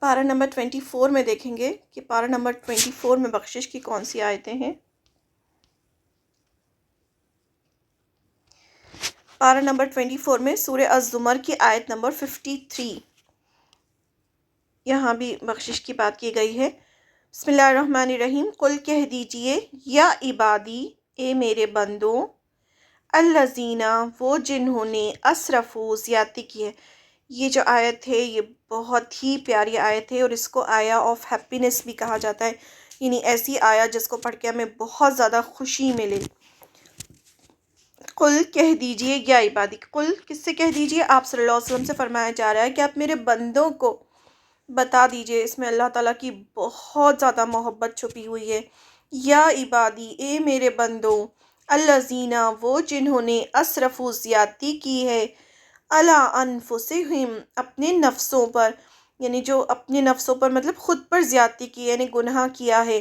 پارہ نمبر 24 میں دیکھیں گے کہ پارہ نمبر 24 میں بخشش کی کون سی آیتیں ہیں۔ پارہ نمبر 24 میں سورہ الزمر کی آیت نمبر 53، یہاں بھی بخشش کی بات کی گئی ہے۔ بسم اللہ الرحمن الرحیم، قل کہہ دیجئے یا عبادی، اے میرے بندوں، الذین، وہ جنہوں نے اسرفوا، زیادتی کی ہے۔ یہ جو آیت ہے یہ بہت ہی پیاری آیت ہے، اور اس کو آیا آف ہیپینس بھی کہا جاتا ہے، یعنی ایسی آیت جس کو پڑھ کے ہمیں بہت زیادہ خوشی ملے۔ قل کہہ دیجئے یا عبادی، قل کس سے کہہ دیجئے؟ آپ صلی اللہ علیہ وسلم سے فرمایا جا رہا ہے کہ آپ میرے بندوں کو بتا دیجئے۔ اس میں اللہ تعالیٰ کی بہت زیادہ محبت چھپی ہوئی ہے۔ یا عبادی، اے میرے بندوں، الذین، وہ جنہوں نے اسرفوا، زیادتی کی ہے، علی انفسہم، اپنے نفسوں پر، یعنی جو اپنے نفسوں پر مطلب خود پر زیادتی کی ہے، یعنی گناہ کیا ہے۔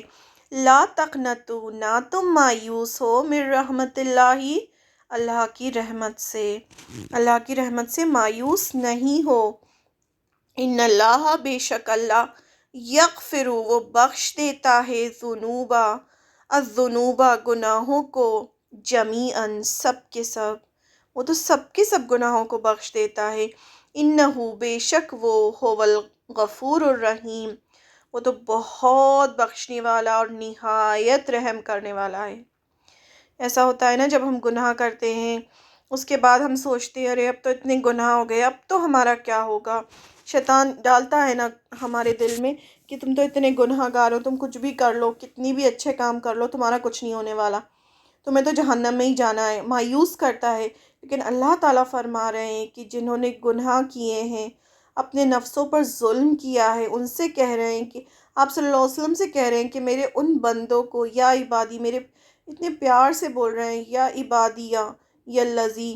لا تقنطوا، نہ تم مایوس ہو، من رحمت اللہ، اللہ کی رحمت سے، اللہ کی رحمت سے مایوس نہیں ہو۔ ان اللہ، بے شک اللہ، یغفر، وہ بخش دیتا ہے، ذنوبا، الذنوب، گناہوں کو، جمیعاً، سب کے سب، وہ تو سب کے سب گناہوں کو بخش دیتا ہے۔ انہو، بے شک وہ، هو الغفور الرحیم، وہ تو بہت بخشنے والا اور نہایت رحم کرنے والا ہے۔ ایسا ہوتا ہے نا جب ہم گناہ کرتے ہیں، اس کے بعد ہم سوچتے ہیں ارے اب تو اتنے گناہ ہو گئے، اب تو ہمارا کیا ہوگا۔ شیطان ڈالتا ہے نا ہمارے دل میں کہ تم تو اتنے گناہ گار ہو، تم کچھ بھی کر لو، کتنی بھی اچھے کام کر لو، تمہارا کچھ نہیں ہونے والا، تمہیں تو جہنم میں ہی جانا ہے، مایوس کرتا ہے۔ لیکن اللہ تعالیٰ فرما رہے ہیں کہ جنہوں نے گناہ کیے ہیں، اپنے نفسوں پر ظلم کیا ہے، ان سے کہہ رہے ہیں کہ آپ صلی اللہ علیہ وسلم سے کہہ رہے ہیں کہ میرے ان بندوں کو، یا عبادی، میرے اتنے پیار سے بول رہے ہیں، یا عبادیہ، یا الذی،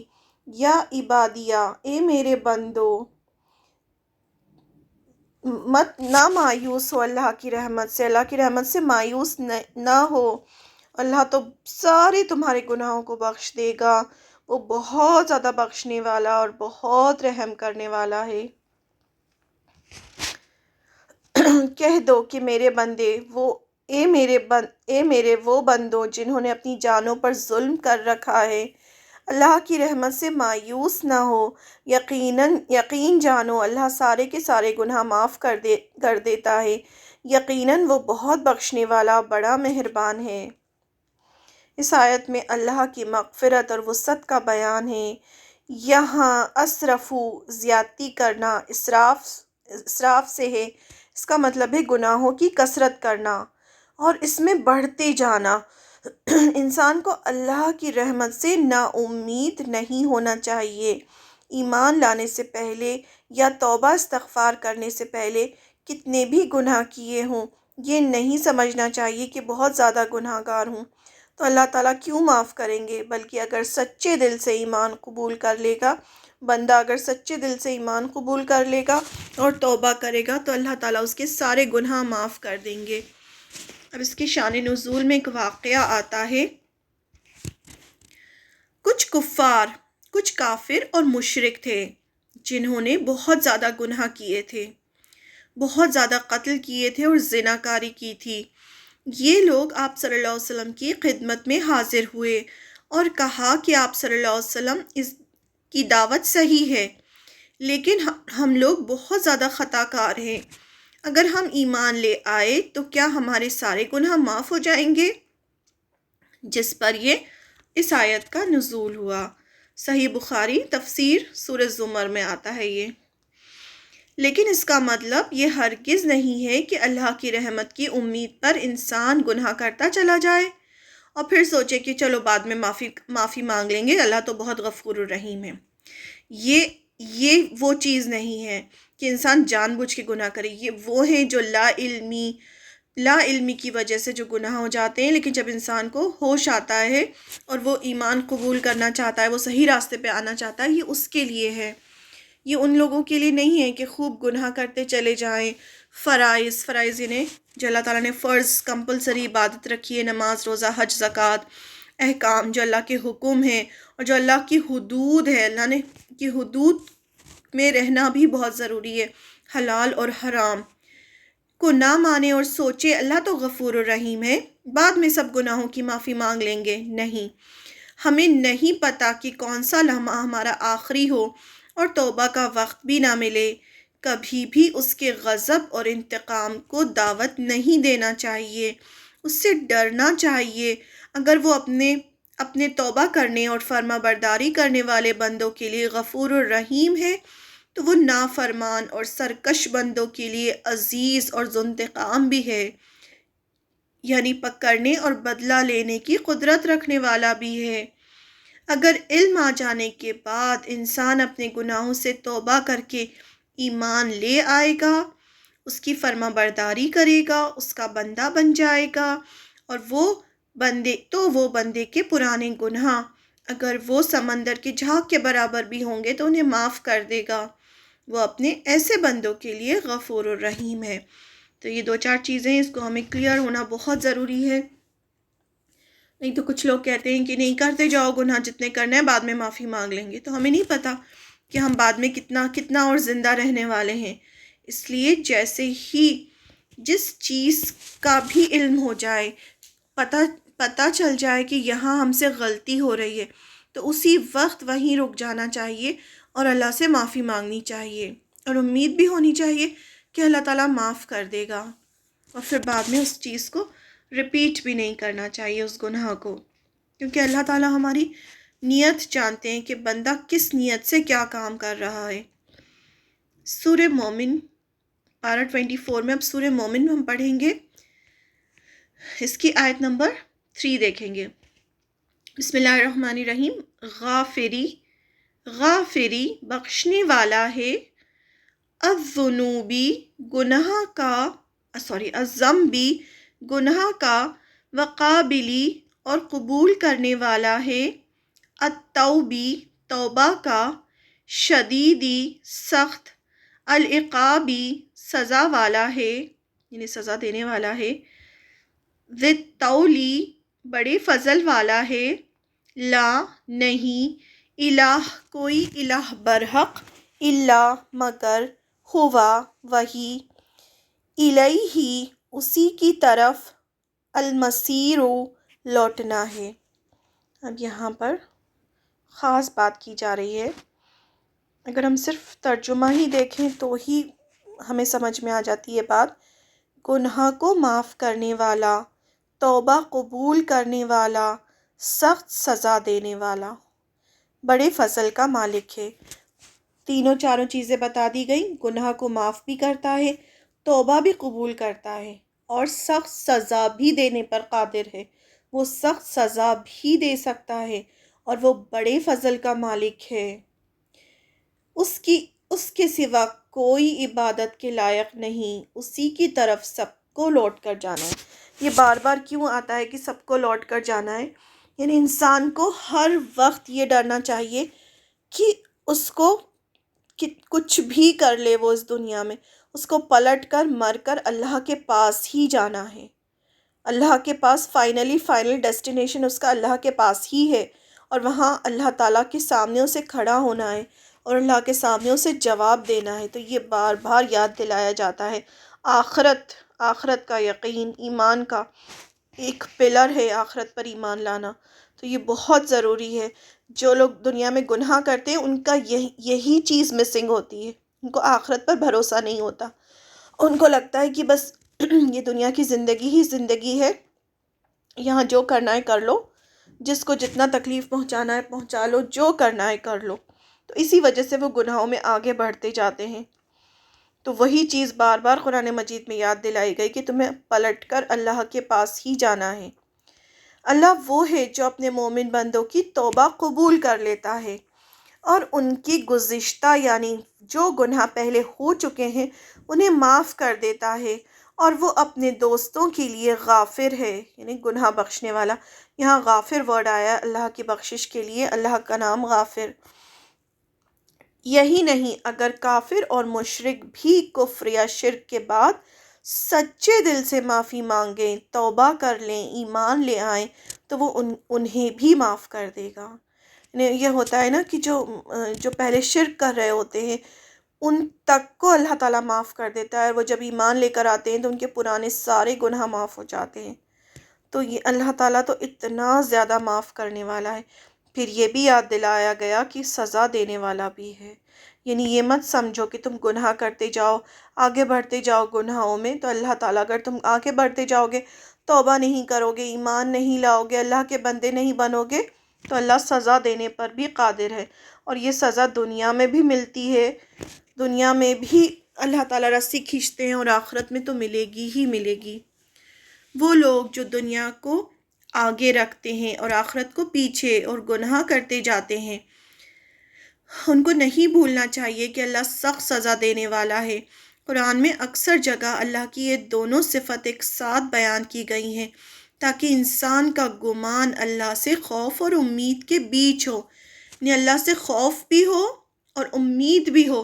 یا عبادیہ، اے میرے بندو، مت نہ مایوس ہو اللہ کی رحمت سے، اللہ کی رحمت سے مایوس نہ ہو، اللہ تو سارے تمہارے گناہوں کو بخش دے گا، وہ بہت زیادہ بخشنے والا اور بہت رحم کرنے والا ہے۔ کہہ دو کہ میرے بندے، وہ اے میرے وہ بندوں جنہوں نے اپنی جانوں پر ظلم کر رکھا ہے، اللہ کی رحمت سے مایوس نہ ہو، یقین جانو اللہ سارے کے سارے گناہ معاف کر دیتا ہے، یقیناً وہ بہت بخشنے والا بڑا مہربان ہے۔ اس آیت میں اللہ کی مغفرت اور وسعت کا بیان ہے۔ یہاں اسرفو، زیادتی کرنا، اسراف سے ہے، اس کا مطلب ہے گناہوں کی کثرت کرنا اور اس میں بڑھتے جانا۔ انسان کو اللہ کی رحمت سے نا امید نہیں ہونا چاہیے۔ ایمان لانے سے پہلے یا توبہ استغفار کرنے سے پہلے کتنے بھی گناہ کیے ہوں، یہ نہیں سمجھنا چاہیے کہ بہت زیادہ گناہ گار ہوں تو اللہ تعالیٰ کیوں معاف کریں گے، بلکہ اگر سچے دل سے ایمان قبول کر لے گا بندہ، اگر سچے دل سے ایمان قبول کر لے گا اور توبہ کرے گا تو اللہ تعالیٰ اس کے سارے گناہ معاف کر دیں گے۔ اب اس کی شان نزول میں ایک واقعہ آتا ہے۔ کچھ کافر اور مشرک تھے جنہوں نے بہت زیادہ گناہ کیے تھے، بہت زیادہ قتل کیے تھے اور زناکاری کی تھی۔ یہ لوگ آپ صلی اللہ علیہ وسلم کی خدمت میں حاضر ہوئے اور کہا کہ آپ صلی اللہ علیہ وسلم اس کی دعوت صحیح ہے، لیکن ہم لوگ بہت زیادہ خطا کار ہیں، اگر ہم ایمان لے آئے تو کیا ہمارے سارے گناہ معاف ہو جائیں گے؟ جس پر یہ اس آیت کا نزول ہوا۔ صحیح بخاری تفسیر سورہ زمر میں آتا ہے یہ۔ لیکن اس کا مطلب یہ ہرگز نہیں ہے کہ اللہ کی رحمت کی امید پر انسان گناہ کرتا چلا جائے اور پھر سوچے کہ چلو بعد میں معافی مانگ لیں گے، اللہ تو بہت غفور الرحیم ہے۔ یہ وہ چیز نہیں ہے کہ انسان جان بوجھ کے گناہ کرے، یہ وہ ہیں جو لا علمی کی وجہ سے جو گناہ ہو جاتے ہیں، لیکن جب انسان کو ہوش آتا ہے اور وہ ایمان قبول کرنا چاہتا ہے، وہ صحیح راستے پہ آنا چاہتا ہے، یہ اس کے لیے ہے، یہ ان لوگوں کے لیے نہیں ہے کہ خوب گناہ کرتے چلے جائیں۔ فرائض انہیں جو اللہ تعالیٰ نے فرض کمپلسری عبادت رکھی ہے، نماز، روزہ، حج، زکوٰۃ، احکام جو اللہ کے حکم ہیں اور جو اللہ کی حدود ہے، اللہ نے کی حدود میں رہنا بھی بہت ضروری ہے، حلال اور حرام، کو نہ مانے اور سوچے اللہ تو غفور الرحیم ہے، بعد میں سب گناہوں کی معافی مانگ لیں گے، نہیں، ہمیں نہیں پتہ کہ کون سا لمحہ ہمارا آخری ہو اور توبہ کا وقت بھی نہ ملے۔ کبھی بھی اس کے غضب اور انتقام کو دعوت نہیں دینا چاہیے، اس سے ڈرنا چاہیے۔ اگر وہ اپنے توبہ کرنے اور فرما برداری کرنے والے بندوں کے لیے غفور الرحیم ہے، تو وہ نافرمان اور سرکش بندوں کے لیے عزیز اور ذو انتقام بھی ہے، یعنی پکڑنے اور بدلہ لینے کی قدرت رکھنے والا بھی ہے۔ اگر علم آ جانے کے بعد انسان اپنے گناہوں سے توبہ کر کے ایمان لے آئے گا، اس کی فرما برداری کرے گا، اس کا بندہ بن جائے گا، اور وہ بندے کے پرانے گناہ اگر وہ سمندر کے جھاگ کے برابر بھی ہوں گے تو انہیں معاف کر دے گا۔ وہ اپنے ایسے بندوں کے لیے غفور الرحیم ہے۔ تو یہ 2-4 چیزیں اس کو ہمیں کلیئر ہونا بہت ضروری ہے۔ نہیں تو کچھ لوگ کہتے ہیں کہ نہیں، کرتے جاؤ گناہ جتنے کرنے ہیں، بعد میں معافی مانگ لیں گے، تو ہمیں نہیں پتہ کہ ہم بعد میں کتنا اور زندہ رہنے والے ہیں۔ اس لیے جیسے ہی جس چیز کا بھی علم ہو جائے، پتہ چل جائے کہ یہاں ہم سے غلطی ہو رہی ہے، تو اسی وقت وہیں رک جانا چاہیے اور اللہ سے معافی مانگنی چاہیے، اور امید بھی ہونی چاہیے کہ اللہ تعالیٰ معاف کر دے گا، اور پھر بعد میں اس چیز کو ریپیٹ بھی نہیں کرنا چاہیے، اس گناہ کو، کیونکہ اللہ تعالیٰ ہماری نیت جانتے ہیں کہ بندہ کس نیت سے کیا کام کر رہا ہے۔ سورہ مومن پارہ 24 میں، اب سورہ مومن ہم پڑھیں گے، اس کی آیت نمبر 3 دیکھیں گے۔ بسم اللہ الرحمن الرحیم۔ غافری بخشنے والا ہے، الذنوبی الذنبی گناہ کا، وقابلی اور قبول کرنے والا ہے، التوبی توبہ کا، شدیدی سخت، العقابی سزا والا ہے، یعنی سزا دینے والا ہے، ذی الطولی بڑے فضل والا ہے، لا نہیں، الہ کوئی الہ برحق، الا مگر، ہوا وہی، الیہ اسی کی طرف، المصیر لوٹنا ہے۔ اب یہاں پر خاص بات کی جا رہی ہے، اگر ہم صرف ترجمہ ہی دیکھیں تو ہی ہمیں سمجھ میں آ جاتی ہے بات۔ گناہ کو معاف کرنے والا، توبہ قبول کرنے والا، سخت سزا دینے والا، بڑے فضل کا مالک ہے۔ 3 چیزیں بتا دی گئی، گناہ کو معاف بھی کرتا ہے، توبہ بھی قبول کرتا ہے، اور سخت سزا بھی دینے پر قادر ہے، وہ سخت سزا بھی دے سکتا ہے، اور وہ بڑے فضل کا مالک ہے۔ اس کے سوا کوئی عبادت کے لائق نہیں، اسی کی طرف سب کو لوٹ کر جانا ہے۔ یہ بار بار کیوں آتا ہے کہ سب کو لوٹ کر جانا ہے؟ یعنی انسان کو ہر وقت یہ ڈرنا چاہیے کہ اس کو کچھ بھی کر لے وہ اس دنیا میں، اس کو پلٹ کر مر کر اللہ کے پاس ہی جانا ہے۔ اللہ کے پاس فائنل ڈیسٹینیشن اس کا اللہ کے پاس ہی ہے، اور وہاں اللہ تعالیٰ کے سامنے اسے کھڑا ہونا ہے اور اللہ کے سامنے اسے جواب دینا ہے۔ تو یہ بار بار یاد دلایا جاتا ہے۔ آخرت کا یقین ایمان کا ایک پلر ہے، آخرت پر ایمان لانا، تو یہ بہت ضروری ہے۔ جو لوگ دنیا میں گناہ کرتے ہیں ان کا یہی چیز مسنگ ہوتی ہے، ان کو آخرت پر بھروسہ نہیں ہوتا، ان کو لگتا ہے کہ بس یہ دنیا کی زندگی ہی زندگی ہے، یہاں جو کرنا ہے کر لو، جس کو جتنا تکلیف پہنچانا ہے پہنچا لو، جو کرنا ہے کر لو، تو اسی وجہ سے وہ گناہوں میں آگے بڑھتے جاتے ہیں۔ تو وہی چیز بار بار قرآن مجید میں یاد دلائی گئی کہ تمہیں پلٹ کر اللہ کے پاس ہی جانا ہے۔ اللہ وہ ہے جو اپنے مومن بندوں کی توبہ قبول کر لیتا ہے، اور ان کی گزشتہ یعنی جو گناہ پہلے ہو چکے ہیں انہیں معاف کر دیتا ہے، اور وہ اپنے دوستوں کے لیے غافر ہے، یعنی گناہ بخشنے والا۔ یہاں غافر ورڈ آیا اللہ کی بخشش کے لیے، اللہ کا نام غافر۔ یہی نہیں، اگر کافر اور مشرک بھی کفر یا شرک کے بعد سچے دل سے معافی مانگیں، توبہ کر لیں، ایمان لے آئیں، تو وہ انہیں بھی معاف کر دے گا۔ یہ ہوتا ہے نا کہ جو پہلے شرک کر رہے ہوتے ہیں ان تک کو اللہ تعالیٰ معاف کر دیتا ہے، اور وہ جب ایمان لے کر آتے ہیں تو ان کے پرانے سارے گناہ معاف ہو جاتے ہیں۔ تو یہ اللہ تعالیٰ تو اتنا زیادہ معاف کرنے والا ہے۔ پھر یہ بھی یاد دلایا گیا کہ سزا دینے والا بھی ہے۔ یعنی یہ مت سمجھو کہ تم گناہ کرتے جاؤ، آگے بڑھتے جاؤ گناہوں میں، تو اللہ تعالیٰ اگر تم آگے بڑھتے جاؤ گے، توبہ نہیں کرو گے، ایمان نہیں لاؤ گے، اللہ کے بندے نہیں بنو گے، تو اللہ سزا دینے پر بھی قادر ہے۔ اور یہ سزا دنیا میں بھی ملتی ہے، دنیا میں بھی اللہ تعالیٰ رسی کھینچتے ہیں، اور آخرت میں تو ملے گی ہی ملے گی۔ وہ لوگ جو دنیا کو آگے رکھتے ہیں اور آخرت کو پیچھے اور گناہ کرتے جاتے ہیں، ان کو نہیں بھولنا چاہیے کہ اللہ سخت سزا دینے والا ہے۔ قرآن میں اکثر جگہ اللہ کی یہ دونوں صفت ایک ساتھ بیان کی گئی ہیں تاکہ انسان کا گمان اللہ سے خوف اور امید کے بیچ ہو، یعنی اللہ سے خوف بھی ہو اور امید بھی ہو۔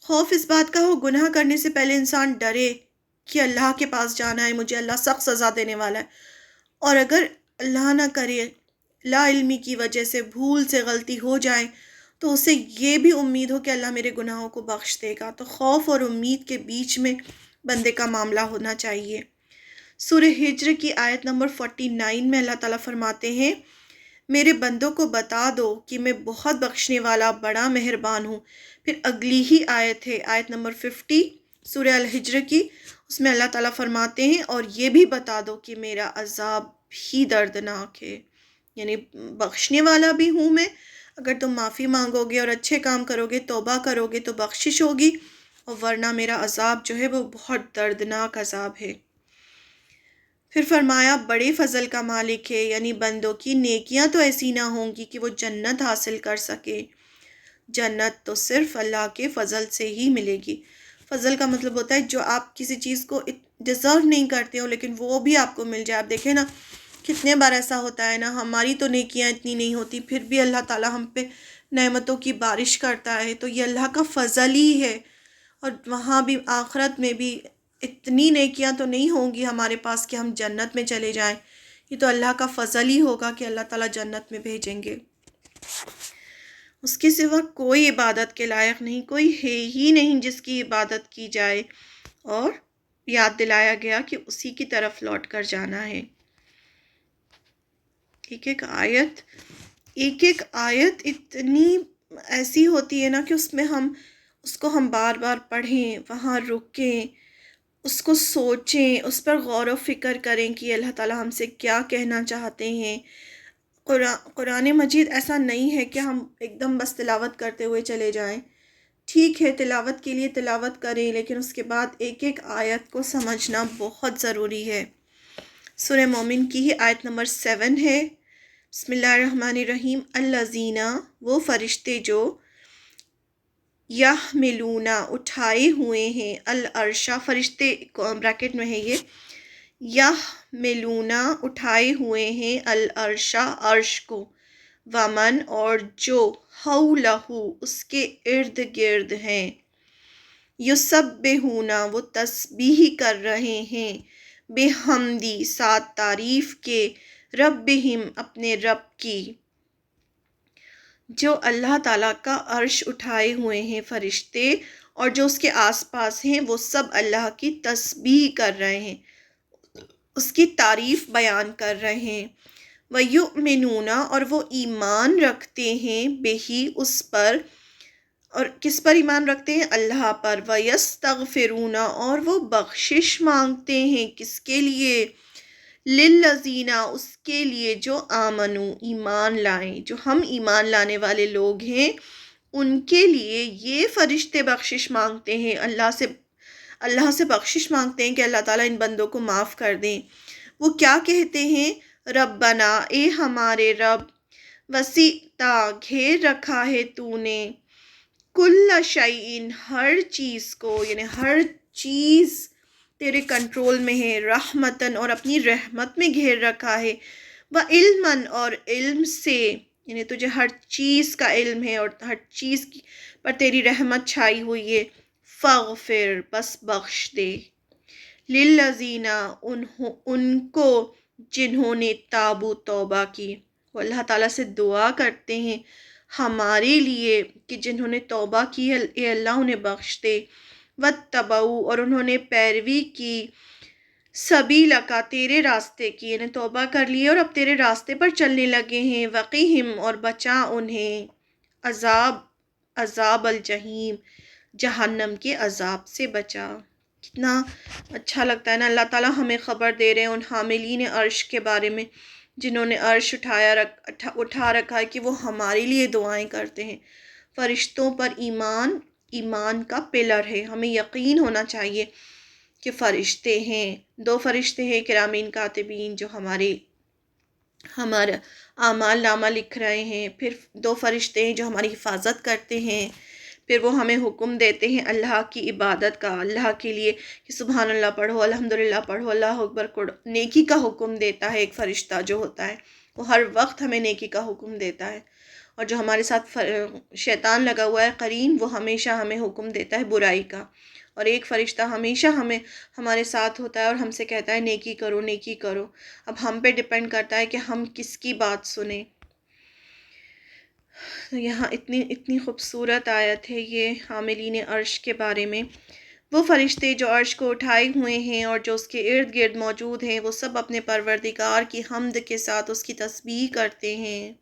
خوف اس بات کا ہو، گناہ کرنے سے پہلے انسان ڈرے کہ اللہ کے پاس جانا ہے، مجھے اللہ سخت سزا دینے والا ہے، اور اگر اللہ نہ کرے لا علمی کی وجہ سے بھول سے غلطی ہو جائے تو اسے یہ بھی امید ہو کہ اللہ میرے گناہوں کو بخش دے گا۔ تو خوف اور امید کے بیچ میں بندے کا معاملہ ہونا چاہیے۔ سورہ ہجر کی آیت نمبر 49 میں اللہ تعالیٰ فرماتے ہیں، میرے بندوں کو بتا دو کہ میں بہت بخشنے والا بڑا مہربان ہوں۔ پھر اگلی ہی آیت ہے، آیت نمبر 50 سورہ الحجر کی، اس میں اللہ تعالیٰ فرماتے ہیں، اور یہ بھی بتا دو کہ میرا عذاب بھی دردناک ہے۔ یعنی بخشنے والا بھی ہوں میں، اگر تم معافی مانگو گے اور اچھے کام کرو گے، توبہ کرو گے تو بخشش ہوگی، اور ورنہ میرا عذاب جو ہے وہ بہت دردناک عذاب ہے۔ پھر فرمایا بڑے فضل کا مالک ہے، یعنی بندوں کی نیکیاں تو ایسی نہ ہوں گی کہ وہ جنت حاصل کر سکے۔ جنت تو صرف اللہ کے فضل سے ہی ملے گی۔ فضل کا مطلب ہوتا ہے جو آپ کسی چیز کو ڈیزرو نہیں کرتے ہو لیکن وہ بھی آپ کو مل جائے۔ آپ دیکھیں نا، کتنے بار ایسا ہوتا ہے نا، ہماری تو نیکیاں اتنی نہیں ہوتی، پھر بھی اللہ تعالیٰ ہم پہ نعمتوں کی بارش کرتا ہے، تو یہ اللہ کا فضل ہی ہے۔ اور وہاں بھی آخرت میں بھی اتنی نیکیاں تو نہیں ہوں گی ہمارے پاس کہ ہم جنت میں چلے جائیں، یہ تو اللہ کا فضل ہی ہوگا کہ اللہ تعالیٰ جنت میں بھیجیں گے۔ اس کے سوا کوئی عبادت کے لائق نہیں، کوئی ہے ہی نہیں جس کی عبادت کی جائے، اور یاد دلایا گیا کہ اسی کی طرف لوٹ کر جانا ہے۔ ایک ایک آیت اتنی ایسی ہوتی ہے نا کہ اس کو ہم بار بار پڑھیں، وہاں رکیں، اس کو سوچیں، اس پر غور و فکر کریں کہ اللہ تعالیٰ ہم سے کیا کہنا چاہتے ہیں۔ قرآن مجید ایسا نہیں ہے کہ ہم ایک دم بس تلاوت کرتے ہوئے چلے جائیں۔ ٹھیک ہے، تلاوت کے لیے تلاوت کریں، لیکن اس کے بعد ایک ایک آیت کو سمجھنا بہت ضروری ہے۔ سورہ مومن کی ہی آیت نمبر 7 ہے، بسم اللہ الرحمن الرحیم، الذین، وہ فرشتے جو یحملون، اٹھائے ہوئے ہیں، العرش، فرشتے بریکٹ میں ہے یہ، یحملون، اٹھائے ہوئے ہیں، العرش، عرش کو، ومن، اور جو، حولہ، اس کے ارد گرد ہیں، یسبحون، وہ تسبیح کر رہے ہیں، بحمدی، ساتھ تعریف کے، ربہم، اپنے رب کی۔ جو اللہ تعالیٰ کا عرش اٹھائے ہوئے ہیں فرشتے اور جو اس کے آس پاس ہیں، وہ سب اللہ کی تسبیح کر رہے ہیں، اس کی تعریف بیان کر رہے ہیں۔ وَيُؤْمِنُونَ، اور وہ ایمان رکھتے ہیں، بِہِ، اس پر، اور کس پر ایمان رکھتے ہیں؟ اللہ پر۔ وَيَسْتَغْفِرُونَ، اور وہ بخشش مانگتے ہیں، کس کے لیے؟ لِلَّذِينَ، اس کے لیے جو آمنو، ایمان لائیں، جو ہم ایمان لانے والے لوگ ہیں ان کے لیے یہ فرشتے بخشش مانگتے ہیں، اللہ سے بخشش مانگتے ہیں کہ اللہ تعالیٰ ان بندوں کو معاف کر دیں۔ وہ کیا کہتے ہیں؟ ربنا، اے ہمارے رب، وسعت، گھیر رکھا ہے تو نے، کل شیء، ہر چیز کو، یعنی ہر چیز تیرے کنٹرول میں ہے، رحمتاً، اور اپنی رحمت میں گھیر رکھا ہے، وعلماً، اور علم سے، یعنی تجھے ہر چیز کا علم ہے اور ہر چیز پر تیری رحمت چھائی ہوئی ہے، فاغفر، بس بخش دے، للذین، ان کو جنہوں نے تابو، توبہ کی، وہ اللہ تعالیٰ سے دعا کرتے ہیں ہمارے لیے کہ جنہوں نے توبہ کی ہے، اے اللہ انہیں بخش دے، واتبعوا اور انہوں نے پیروی کی، سبیلک تیرے راستے کی، یعنی توبہ کر لی اور اب تیرے راستے پر چلنے لگے ہیں، وقیہم اور بچا انہیں، عذاب الجحیم جہنم کے عذاب سے بچا۔ کتنا اچھا لگتا ہے نا، اللہ تعالیٰ ہمیں خبر دے رہے ہیں ان حاملین عرش کے بارے میں جنہوں نے عرش اٹھا رکھا ہے کہ وہ ہمارے لیے دعائیں کرتے ہیں۔ فرشتوں پر ایمان کا پلر ہے، ہمیں یقین ہونا چاہیے کہ فرشتے ہیں، 2 فرشتے ہیں کرامین کاتبین جو ہمارا اعمال نامہ لکھ رہے ہیں، پھر 2 فرشتے ہیں جو ہماری حفاظت کرتے ہیں، پھر وہ ہمیں حکم دیتے ہیں اللہ کی عبادت کا، اللہ کے لیے کہ سبحان اللہ پڑھو، الحمدللہ پڑھو، اللہ اکبر پڑھو، نیکی کا حکم دیتا ہے ایک فرشتہ جو ہوتا ہے، وہ ہر وقت ہمیں نیکی کا حکم دیتا ہے، اور جو ہمارے ساتھ شیطان لگا ہوا ہے قرین، وہ ہمیشہ ہمیں حکم دیتا ہے برائی کا، اور ایک فرشتہ ہمیشہ ہمارے ساتھ ہوتا ہے اور ہم سے کہتا ہے نیکی کرو نیکی کرو۔ اب ہم پہ ڈیپینڈ کرتا ہے کہ ہم کس کی بات سنیں۔ تو یہاں اتنی خوبصورت آیت ہے یہ حاملین عرش کے بارے میں۔ وہ فرشتے جو عرش کو اٹھائے ہوئے ہیں اور جو اس کے ارد گرد موجود ہیں، وہ سب اپنے پروردگار کی حمد کے ساتھ اس کی تسبیح کرتے ہیں۔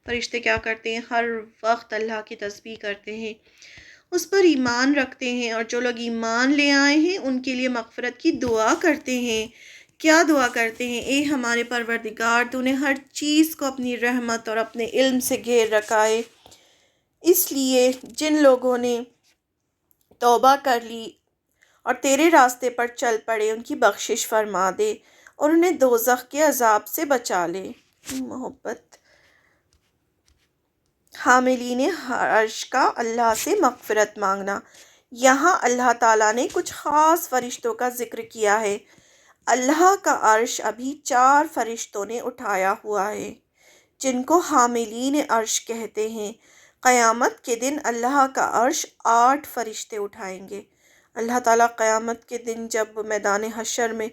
فرشتے کیا کرتے ہیں؟ ہر وقت اللہ کی تسبیح کرتے ہیں، اس پر ایمان رکھتے ہیں، اور جو لوگ ایمان لے آئے ہیں ان کے لیے مغفرت کی دعا کرتے ہیں۔ کیا دعا کرتے ہیں؟ اے ہمارے پروردگار، تو نے ہر چیز کو اپنی رحمت اور اپنے علم سے گھیر رکھا ہے، اس لیے جن لوگوں نے توبہ کر لی اور تیرے راستے پر چل پڑے ان کی بخشش فرما دے اور انہیں دوزخ کے عذاب سے بچا لے۔ محبت حاملین عرش کا اللہ سے مغفرت مانگنا۔ یہاں اللہ تعالیٰ نے کچھ خاص فرشتوں کا ذکر کیا ہے۔ اللہ کا عرش ابھی 4 فرشتوں نے اٹھایا ہوا ہے جن کو حاملین عرش کہتے ہیں۔ قیامت کے دن اللہ کا عرش 8 فرشتے اٹھائیں گے۔ اللہ تعالیٰ قیامت کے دن جب میدان حشر میں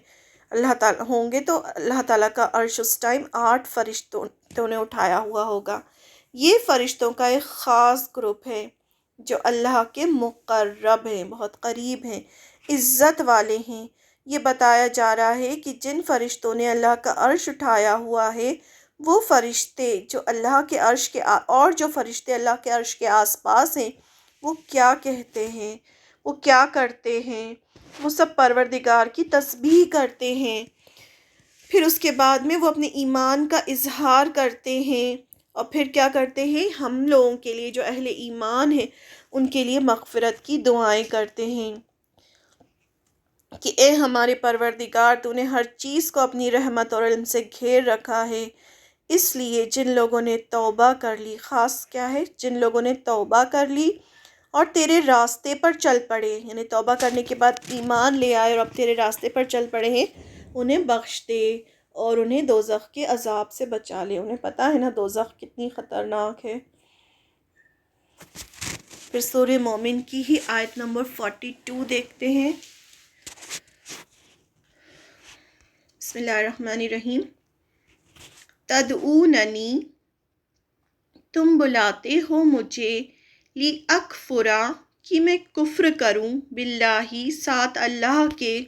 اللہ تعالیٰ ہوں گے تو اللہ تعالیٰ کا عرش اس ٹائم 8 فرشتوں نے اٹھایا ہوا ہوگا۔ یہ فرشتوں کا ایک خاص گروپ ہے جو اللہ کے مقرب ہیں، بہت قریب ہیں، عزت والے ہیں۔ یہ بتایا جا رہا ہے کہ جن فرشتوں نے اللہ کا عرش اٹھایا ہوا ہے، وہ فرشتے جو اللہ کے عرش کے اور جو فرشتے اللہ کے عرش کے آس پاس ہیں، وہ کیا کہتے ہیں، وہ کیا کرتے ہیں؟ وہ سب پروردگار کی تسبیح کرتے ہیں، پھر اس کے بعد میں وہ اپنے ایمان کا اظہار کرتے ہیں، اور پھر کیا کرتے ہیں؟ ہم لوگوں کے لیے جو اہل ایمان ہیں ان کے لیے مغفرت کی دعائیں کرتے ہیں کہ اے ہمارے پروردگار، تو نے ہر چیز کو اپنی رحمت اور علم سے گھیر رکھا ہے، اس لیے جن لوگوں نے توبہ کر لی، خاص کیا ہے؟ جن لوگوں نے توبہ کر لی اور تیرے راستے پر چل پڑے، یعنی توبہ کرنے کے بعد ایمان لے آئے اور اب تیرے راستے پر چل پڑے ہیں، انہیں بخش دے اور انہیں دوزخ کے عذاب سے بچا لے۔ انہیں پتہ ہے نا دوزخ کتنی خطرناک ہے۔ پھر سورہ مومن کی ہی آیت نمبر 42 دیکھتے ہیں۔ بسم اللہ الرحمن الرحیم۔ تدعوننی، تم بلاتے ہو مجھے، لِأَکْفُرَ کہ میں کفر کروں، باللہ ساتھ اللہ کے،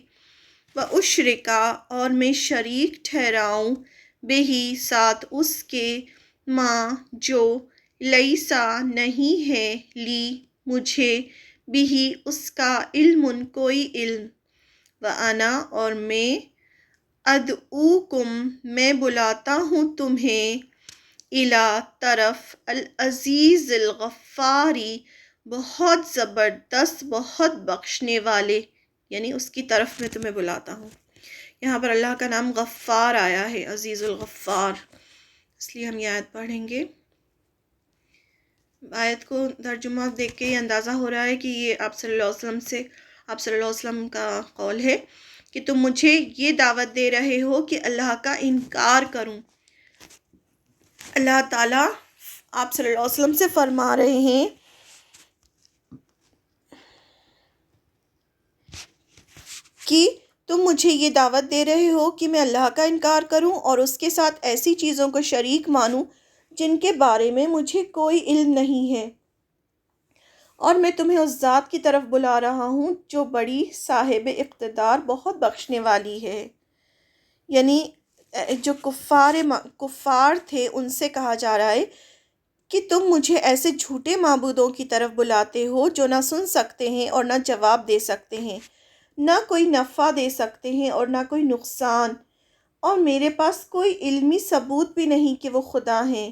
وَأُشْرِکَ اور میں شریک ٹھہراؤں، بہی ساتھ اس کے، ماں جو، لیسا نہیں ہے، لی مجھے، بہی اس کا، علم کوئی علم، وَأَنَا اور میں، ادعوکم میں بلاتا ہوں تمہیں، الی طرف، العزیز الغفاری بہت زبردست بہت بخشنے والے، یعنی اس کی طرف میں تمہیں بلاتا ہوں۔ یہاں پر اللہ کا نام غفار آیا ہے، عزیز الغفار، اس لیے ہم یہ آیت پڑھیں گے۔ آیت کو ترجمہ دیکھ کے یہ اندازہ ہو رہا ہے کہ یہ آپ صلی اللہ علیہ وسلم کا قول ہے کہ تم مجھے یہ دعوت دے رہے ہو کہ اللہ کا انکار کروں۔ اللہ تعالیٰ آپ صلی اللہ علیہ وسلم سے فرما رہے ہیں کہ تم مجھے یہ دعوت دے رہے ہو کہ میں اللہ کا انکار کروں اور اس کے ساتھ ایسی چیزوں کو شریک مانوں جن کے بارے میں مجھے کوئی علم نہیں ہے، اور میں تمہیں اس ذات کی طرف بلا رہا ہوں جو بڑی صاحب اقتدار، بہت بخشنے والی ہے۔ یعنی جو کفار تھے ان سے کہا جا رہا ہے کہ تم مجھے ایسے جھوٹے معبودوں کی طرف بلاتے ہو جو نہ سن سکتے ہیں اور نہ جواب دے سکتے ہیں، نہ کوئی نفع دے سکتے ہیں اور نہ کوئی نقصان، اور میرے پاس کوئی علمی ثبوت بھی نہیں کہ وہ خدا ہیں۔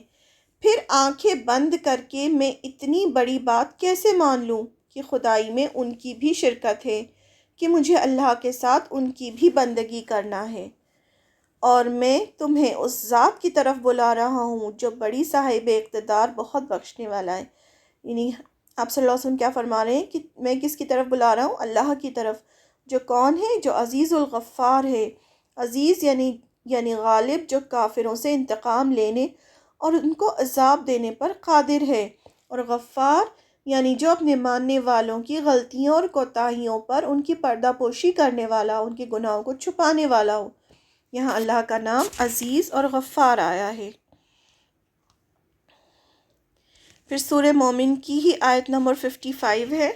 پھر آنکھیں بند کر کے میں اتنی بڑی بات کیسے مان لوں کہ خدائی میں ان کی بھی شرکت ہے، کہ مجھے اللہ کے ساتھ ان کی بھی بندگی کرنا ہے، اور میں تمہیں اس ذات کی طرف بلا رہا ہوں جو بڑی صاحب اقتدار، بہت بخشنے والا ہے۔ یعنی آپ صلی اللہ علیہ وسلم کیا فرما رہے ہیں کہ میں کس کی طرف بلا رہا ہوں؟ اللہ کی طرف، جو کون ہے؟ جو عزیز الغفار ہے۔ عزیز یعنی غالب، جو کافروں سے انتقام لینے اور ان کو عذاب دینے پر قادر ہے، اور غفار یعنی جو اپنے ماننے والوں کی غلطیوں اور کوتاہیوں پر ان کی پردہ پوشی کرنے والا، ان کے گناہوں کو چھپانے والا ہو۔ یہاں اللہ کا نام عزیز اور غفار آیا ہے۔ پھر سورہ مومن کی ہی آیت نمبر 55 ہے۔